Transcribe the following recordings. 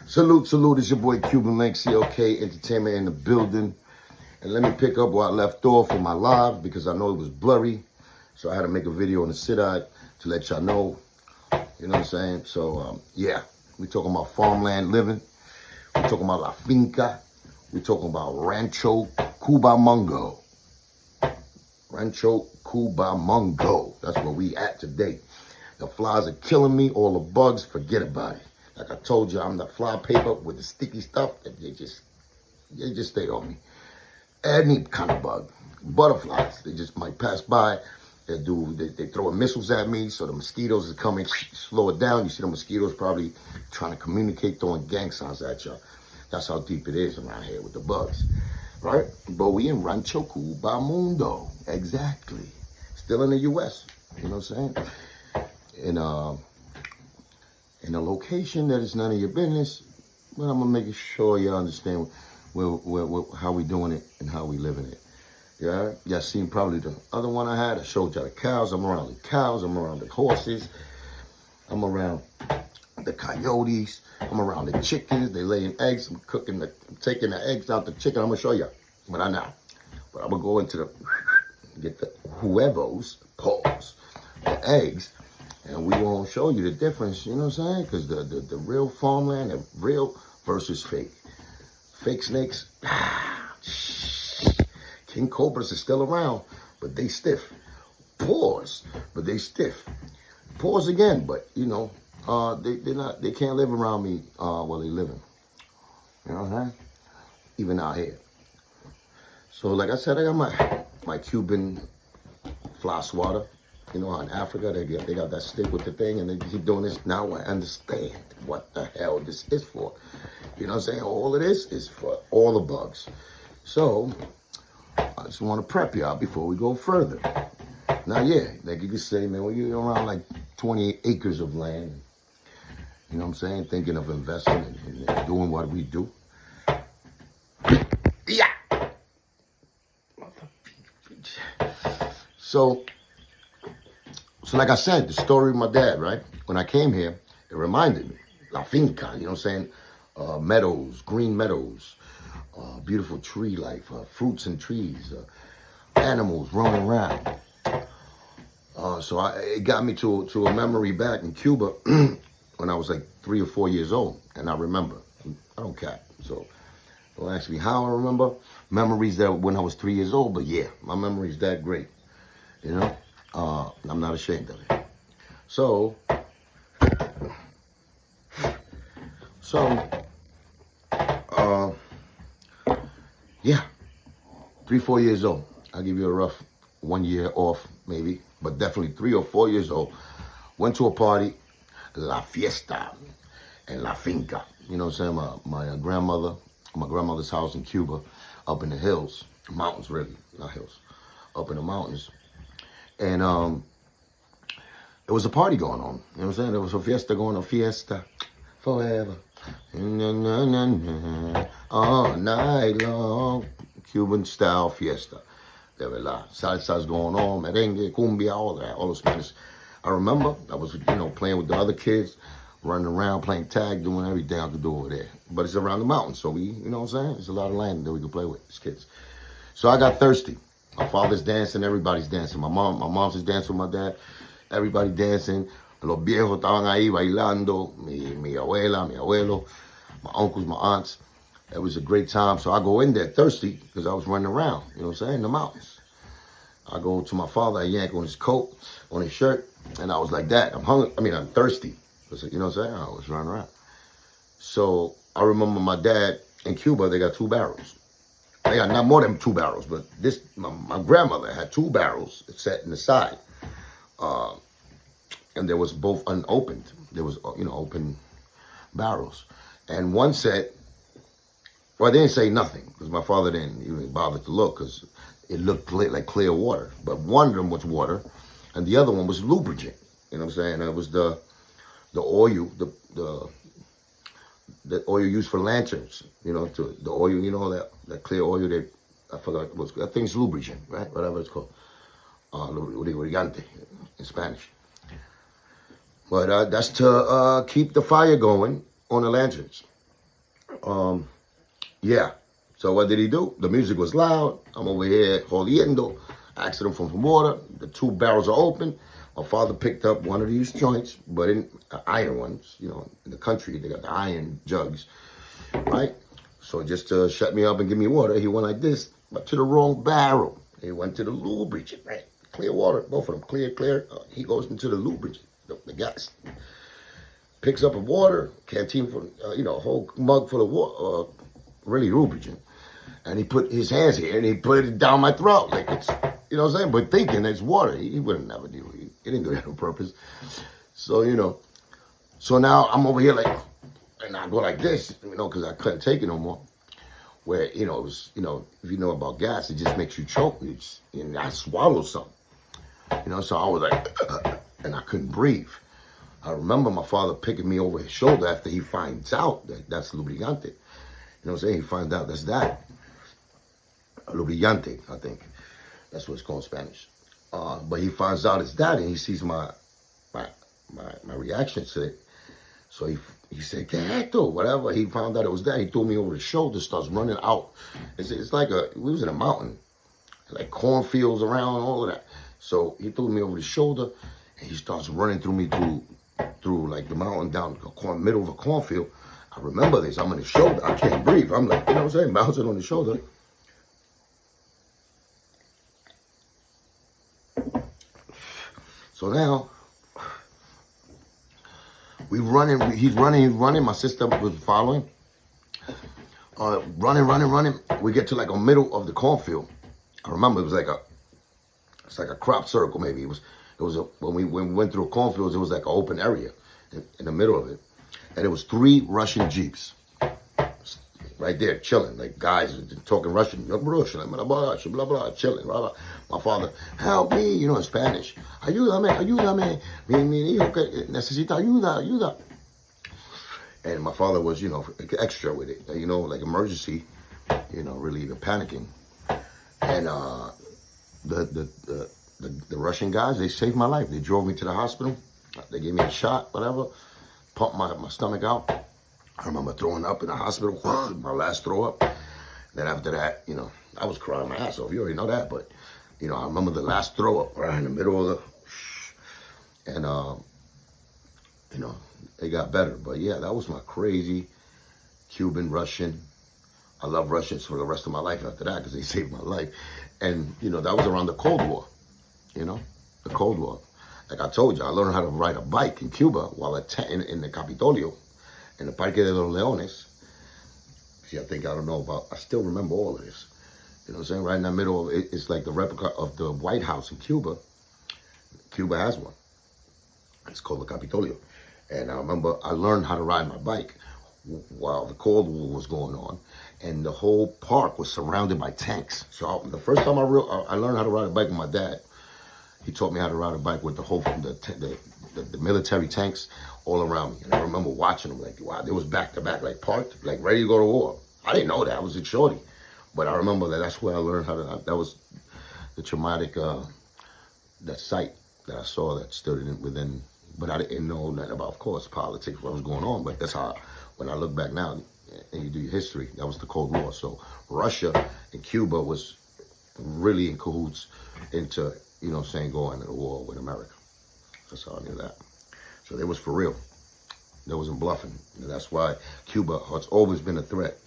Salute, salute. It's your boy Cuban Link, CLK Entertainment in the building. And let me pick up where I left off in my live because I know it was blurry. So I had to make a video on the sit-out to let y'all know. You know what I'm saying? So, yeah. We talking about farmland living. We talking about La Finca. We talking about Rancho Cubamongo. Rancho Cubamongo. That's where we at today. The flies are killing me. All the bugs, forget about it. Like I told you, I'm the fly paper with the sticky stuff. They just stay on me. Any kind of bug. Butterflies, they just might pass by. They throwing missiles at me, so the mosquitoes are coming, slow it down. You see the mosquitoes probably trying to communicate, throwing gang signs at y'all. That's how deep it is around here with the bugs, right? But we in Rancho Cubamondo, exactly. Still in the U.S., you know what I'm saying? In a location that is none of your business, but I'm gonna make sure you understand how we doing it and how we living it. Yeah, y'all seen probably the other one I had. I showed y'all the cows. I'm around the cows. I'm around the horses. I'm around the coyotes. I'm around the chickens. They laying eggs. I'm taking the eggs out the chicken. I'm gonna show you, but I know. But I'm gonna go into get the huevos, paws, the eggs. And we won't show you the difference, you know what I'm saying? Because the real farmland, the real versus fake. Fake snakes, king cobras are still around, but they stiff. Paws, but they stiff. Paws again, but you know, they can't live around me while they living. You know what I'm saying? Even out here. So like I said, I got my Cuban fly swatter. You know, in Africa, they got that stick with the thing, and they keep doing this. Now I understand what the hell this is for. You know what I'm saying? All of this is for all the bugs. So, I just want to prep y'all before we go further. Now, yeah, like you could say, man, well, you're around like 20 acres of land. You know what I'm saying? Thinking of investing and doing what we do. Yeah! So like I said, the story of my dad, right? When I came here, it reminded me. La Finca, you know what I'm saying? Meadows, green meadows, beautiful tree life, fruits and trees, animals roaming around. So it got me to a memory back in Cuba when I was like 3 or 4 years old. And I remember. I don't care. So don't ask me how I remember. Memories that when I was 3 years old. But yeah, my memory is that great. You know? I'm not ashamed of it. So, yeah, 3, 4 years old. I'll give you a rough 1 year off, maybe, but definitely 3 or 4 years old. Went to a party, La Fiesta, and La Finca. You know what I'm saying? My grandmother's house in Cuba, up in the hills, mountains really, not hills, up in the mountains. And there was a party going on. You know what I'm saying? There was a fiesta going on. Fiesta forever. All night long. Cuban style fiesta. De verdad. Salsa's going on. Merengue, cumbia, all that. All the Spanish. I remember I was, you know, playing with the other kids, running around, playing tag, doing everything I could do over there. But it's around the mountains. So you know what I'm saying? There's a lot of land that we could play with as kids. So I got thirsty. My father's dancing, everybody's dancing. My mom's is dancing with my dad. Everybody dancing. Los viejos estaban ahí bailando. Mi abuela, mi abuelo, my uncles, my aunts. It was a great time. So I go in there thirsty because I was running around, you know what I'm saying, in the mountains. I go to my father, I yank on his coat, on his shirt, and I was like that. I'm hungry. I mean, I'm thirsty. You know what I'm saying? I was running around. So I remember my dad in Cuba, they got 2 barrels. They got not more than 2 barrels, but my grandmother had 2 barrels set in the side. And there was both unopened. There was, you know, open barrels. And one set, well, they didn't say nothing because my father didn't even bother to look because it looked like clear water. But one of them was water and the other one was lubricant. You know what I'm saying? And it was the oil, the oil used for lanterns, you know, the oil, you know, that clear oil that, I forgot what I think it's lubricant, right? Whatever it's called. Lubricante in Spanish. But that's to keep the fire going on the lanterns. Yeah. So what did he do? The music was loud. I'm over here jodiendo, asking him for some water. The 2 barrels are open. My father picked up one of these joints, but in iron ones. You know, in the country, they got the iron jugs, right? So just to shut me up and give me water, he went like this, but to the wrong barrel. He went to the lubricant, right? Clear water, both of them, clear. He goes into the lubricant, the gas. Picks up a water, canteen for, a whole mug full of water, really lubricant. And he put his hands here and he put it down my throat. Like it's, you know what I'm saying? But thinking it's water. He wouldn't never do it. He didn't do that on purpose. So, so now I'm over here like, and I go like this, because I couldn't take it no more. Where, it was, if you know about gas, it just makes you choke. And I swallowed something. So I was like, and I couldn't breathe. I remember my father picking me over his shoulder after he finds out that that's lubricante. You know what I'm saying? He finds out that's that. Lubricante, I think. That's what it's called in Spanish. But he finds out it's that, and he sees my reaction to it. So he said, "¿Qué es esto?" Whatever. He found out it was that. He threw me over his shoulder, starts running out. It's like we was in a mountain, like cornfields around, all of that. So he threw me over the shoulder, and he starts running through like the mountain down the middle of a cornfield. I remember this. I'm on his shoulder. I can't breathe. I'm like, what I'm saying, bouncing on his shoulder. So now he's running. My sister was following. Running. We get to like a middle of the cornfield. I remember it was like a crop circle maybe. When we went through cornfields, it was like an open area in the middle of it. And it was 3 Russian Jeeps right there chilling, like guys talking Russian, blah, blah, blah, chilling, blah, blah. My father, help me, in Spanish. Ayúdame. Mi hijo que necesita ayuda. And my father was, extra with it, like emergency, really even panicking. And the Russian guys, they saved my life. They drove me to the hospital. They gave me a shot, whatever, pumped my stomach out. I remember throwing up in the hospital, my last throw up. Then after that, I was crying my ass off. You already know that, but, I remember the last throw up right in the middle of the, and, it got better. But yeah, that was my crazy Cuban, Russian. I love Russians for the rest of my life after that because they saved my life. And, that was around the Cold War, the Cold War. Like I told you, I learned how to ride a bike in Cuba while in the Capitolio, in the Parque de los Leones. See, I still remember all of this. You know what I'm saying? Right in the middle of it, it's like the replica of the White House in Cuba. Cuba has one. It's called the Capitolio. And I remember I learned how to ride my bike while the Cold War was going on. And the whole park was surrounded by tanks. So the first time I learned how to ride a bike with my dad, he taught me how to ride a bike with the military tanks all around me. And I remember watching them like, wow, they was back to back, like parked, like ready to go to war. I didn't know that. I was a shorty. But I remember that's where I learned how to, that was the traumatic, that sight that I saw that stood within, but I didn't know nothing about, of course, politics, what was going on. But that's how, when I look back now and you do your history, that was the Cold War. So Russia and Cuba was really in cahoots into, going to the war with America. That's how I knew that. So they was for real. They wasn't bluffing. And that's why Cuba has always been a threat,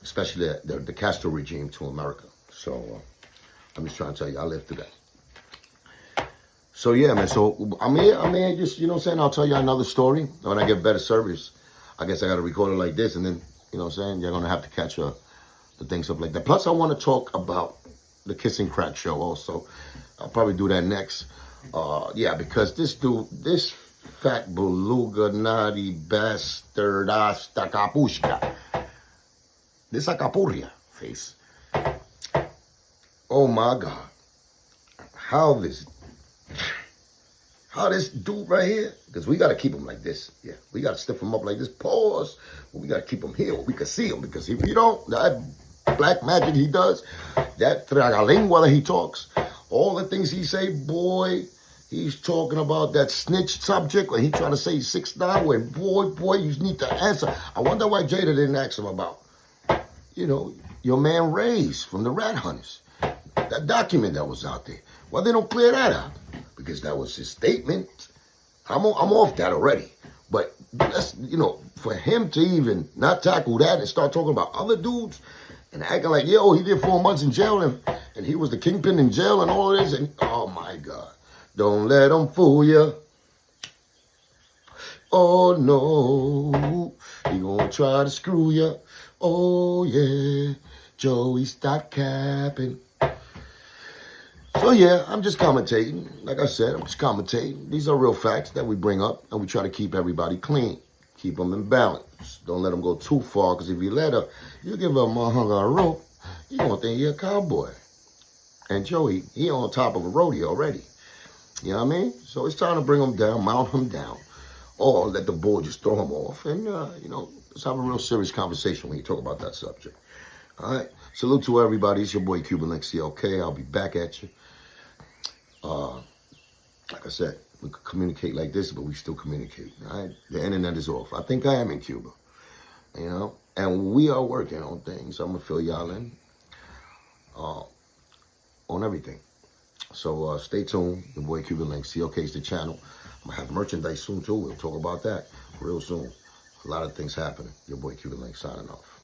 especially the Castro regime to America. So I'm just trying to tell you, I lived through that. So yeah, man. So I may just, I'll tell you another story when I get better service. I guess I got to record it like this, and then, you're going to have to catch the things up like that. Plus, I want to talk about the Kissing Crack show also. I'll probably do that next. Yeah, because this dude, this fat beluga, naughty bastard, hasta capushka, this acapurria face. Oh my God. How this dude right here, because we got to keep him like this. Yeah, we got to stiff him up like this. Pause. But we got to keep him here. We can see him, because if you don't, that black magic he does, that tragalengua that he talks, all the things he say, boy, He's talking about that snitch subject when he trying to say he's 6'9", when boy, you need to answer. I wonder why Jada didn't ask him about, your man Ray's from the Rat Hunters. That document that was out there. Why they don't clear that out? Because that was his statement. I'm off that already. But that's, for him to even not tackle that and start talking about other dudes and acting like, yo, he did 4 months in jail and he was the kingpin in jail and all of this. And oh my God. Don't let them fool you. Oh no, he gonna try to screw you. Oh yeah, Joey, stop capping. So yeah, I'm just commentating. Like I said, I'm just commentating. These are real facts that we bring up, and we try to keep everybody clean. Keep them in balance. Don't let them go too far, because if you you give a motherfucker a rope, you gonna think you're a cowboy. And Joey, he on top of a rodeo already. You know what I mean? So it's time to bring him down, mount him down, or let the bull just throw him off. And, let's have a real serious conversation when you talk about that subject. All right? Salute to everybody. It's your boy Cuban Link CLK. I'll be back at you. Like I said, we could communicate like this, but we still communicate. All right? The internet is off. I think I am in Cuba, and we are working on things. I'm going to fill y'all in on everything. So stay tuned. Your boy Cuban Link, CLK's the channel. I'm going to have merchandise soon too. We'll talk about that real soon. A lot of things happening. Your boy Cuban Link signing off.